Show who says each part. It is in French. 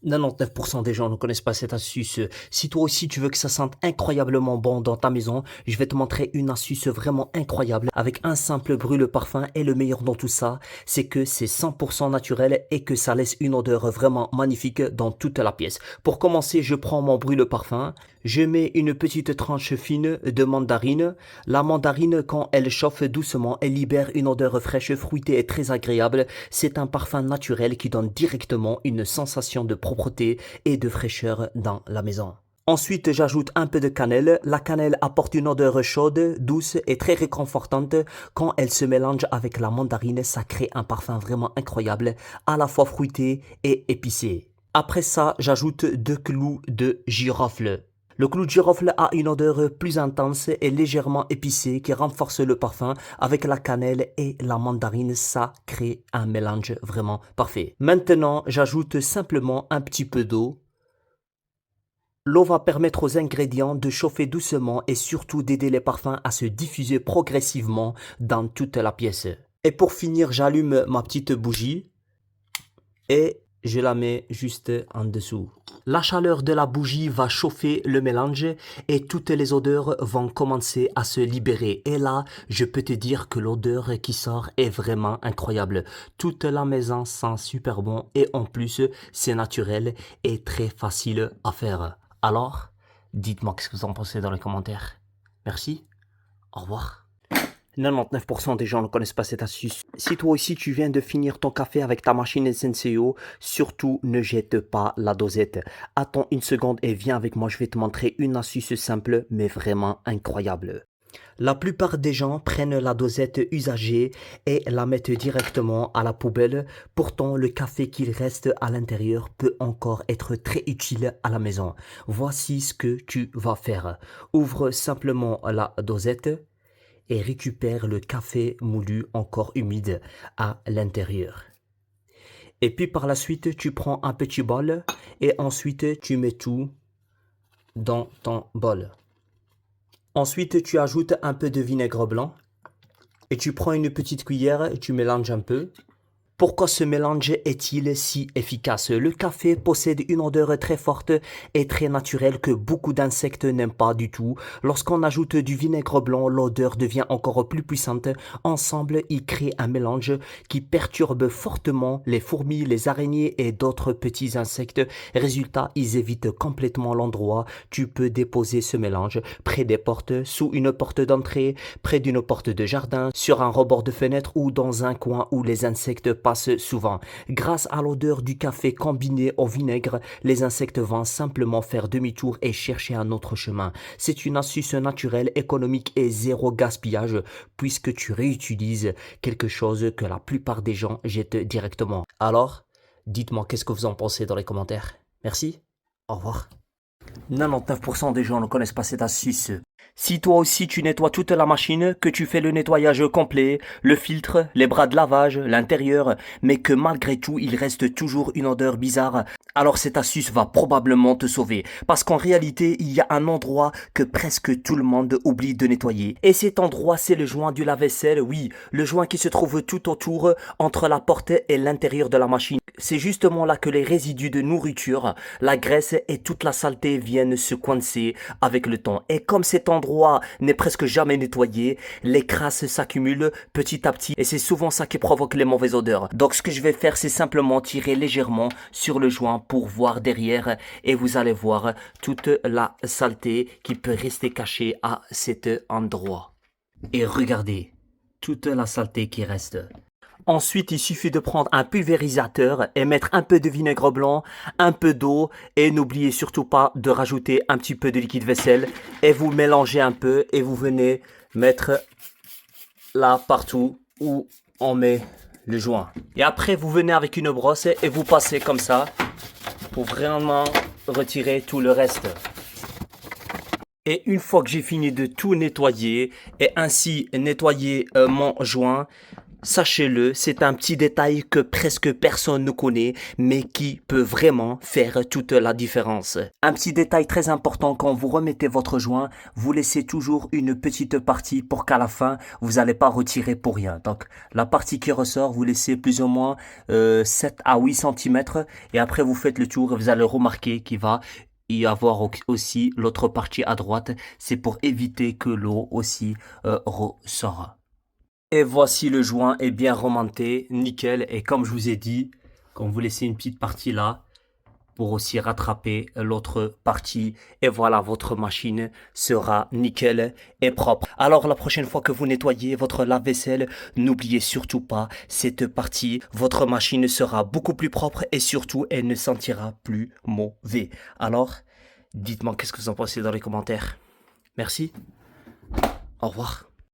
Speaker 1: 99% des gens ne connaissent pas cette astuce. Si toi aussi tu veux que ça sente incroyablement bon dans ta maison, je vais te montrer une astuce vraiment incroyable avec un simple brûle-parfum et le meilleur dans tout ça, c'est que c'est 100% naturel et que ça laisse une odeur vraiment magnifique dans toute la pièce. Pour commencer, je prends mon brûle-parfum, je mets une petite tranche fine de mandarine. La mandarine, quand elle chauffe doucement, elle libère une odeur fraîche, fruitée et très agréable. C'est un parfum naturel qui donne directement une sensation de propreté et de fraîcheur dans la maison. Ensuite, j'ajoute un peu de cannelle. La cannelle apporte une odeur chaude, douce et très réconfortante. Quand elle se mélange avec la mandarine, ça crée un parfum vraiment incroyable, à la fois fruité et épicé. Après ça, j'ajoute 2 clous de girofle. Le clou de girofle a une odeur plus intense et légèrement épicée qui renforce le parfum. Avec la cannelle et la mandarine, ça crée un mélange vraiment parfait. Maintenant, j'ajoute simplement un petit peu d'eau. L'eau va permettre aux ingrédients de chauffer doucement et surtout d'aider les parfums à se diffuser progressivement dans toute la pièce. Et pour finir, j'allume ma petite bougie et je la mets juste en dessous. La chaleur de la bougie va chauffer le mélange et toutes les odeurs vont commencer à se libérer. Et là, je peux te dire que l'odeur qui sort est vraiment incroyable. Toute la maison sent super bon et en plus, c'est naturel et très facile à faire. Alors, dites-moi ce que vous en pensez dans les commentaires. Merci, au revoir. 99% des gens ne connaissent pas cette astuce. Si toi aussi tu viens de finir ton café avec ta machine Senseo, surtout ne jette pas la dosette. Attends une seconde et viens avec moi, je vais te montrer une astuce simple mais vraiment incroyable. La plupart des gens prennent la dosette usagée et la mettent directement à la poubelle. Pourtant, le café qu'il reste à l'intérieur peut encore être très utile à la maison. Voici ce que tu vas faire. Ouvre simplement la dosette et récupère le café moulu encore humide à l'intérieur. Et puis par la suite, tu prends un petit bol et ensuite tu mets tout dans ton bol. Ensuite, tu ajoutes un peu de vinaigre blanc et tu prends une petite cuillère et tu mélanges un peu. Pourquoi ce mélange est-il si efficace? Le café possède une odeur très forte et très naturelle que beaucoup d'insectes n'aiment pas du tout. Lorsqu'on ajoute du vinaigre blanc, l'odeur devient encore plus puissante. Ensemble, ils créent un mélange qui perturbe fortement les fourmis, les araignées et d'autres petits insectes. Résultat, ils évitent complètement l'endroit. Tu peux déposer ce mélange près des portes, sous une porte d'entrée, près d'une porte de jardin, sur un rebord de fenêtre ou dans un coin où les insectes passent souvent. Grâce à l'odeur du café combinée au vinaigre, les insectes vont simplement faire demi-tour et chercher un autre chemin. C'est une astuce naturelle, économique et zéro gaspillage puisque tu réutilises quelque chose que la plupart des gens jettent directement. Alors, dites-moi qu'est-ce que vous en pensez dans les commentaires. Merci, au revoir. 99% des gens ne connaissent pas cette astuce. Si toi aussi tu nettoies toute la machine, que tu fais le nettoyage complet, le filtre, les bras de lavage, l'intérieur, mais que malgré tout il reste toujours une odeur bizarre, alors cette astuce va probablement te sauver. Parce qu'en réalité, il y a un endroit que presque tout le monde oublie de nettoyer. Et cet endroit, c'est le joint du lave-vaisselle, oui, le joint qui se trouve tout autour, entre la porte et l'intérieur de la machine. C'est justement là que les résidus de nourriture, la graisse et toute la saleté viennent se coincer avec le temps. Et comme cet endroit n'est presque jamais nettoyé, les crasses s'accumulent petit à petit et c'est souvent ça qui provoque les mauvaises odeurs. Donc ce que je vais faire, c'est simplement tirer légèrement sur le joint pour voir derrière et vous allez voir toute la saleté qui peut rester cachée à cet endroit. Et regardez, toute la saleté qui reste. Ensuite, il suffit de prendre un pulvérisateur et mettre un peu de vinaigre blanc, un peu d'eau et n'oubliez surtout pas de rajouter un petit peu de liquide vaisselle et vous mélangez un peu et vous venez mettre là partout où on met le joint. Et après, vous venez avec une brosse et vous passez comme ça pour vraiment retirer tout le reste. Et une fois que j'ai fini de tout nettoyer et ainsi nettoyer mon joint, Sachez-le, c'est un petit détail que presque personne ne connaît, mais qui peut vraiment faire toute la différence. Un petit détail très important, quand vous remettez votre joint, vous laissez toujours une petite partie pour qu'à la fin, vous n'allez pas retirer pour rien. Donc, la partie qui ressort, vous laissez plus ou moins 7 à 8 centimètres et après vous faites le tour et vous allez remarquer qu'il va y avoir aussi l'autre partie à droite. C'est pour éviter que l'eau aussi ressort. Et voici le joint est bien remonté, nickel. Et comme je vous ai dit, quand vous laissez une petite partie là, pour aussi rattraper l'autre partie. Et voilà, votre machine sera nickel et propre. Alors la prochaine fois que vous nettoyez votre lave-vaisselle, n'oubliez surtout pas cette partie. Votre machine sera beaucoup plus propre et surtout, elle ne sentira plus mauvais. Alors, dites-moi qu'est-ce que vous en pensez dans les commentaires. Merci. Au revoir.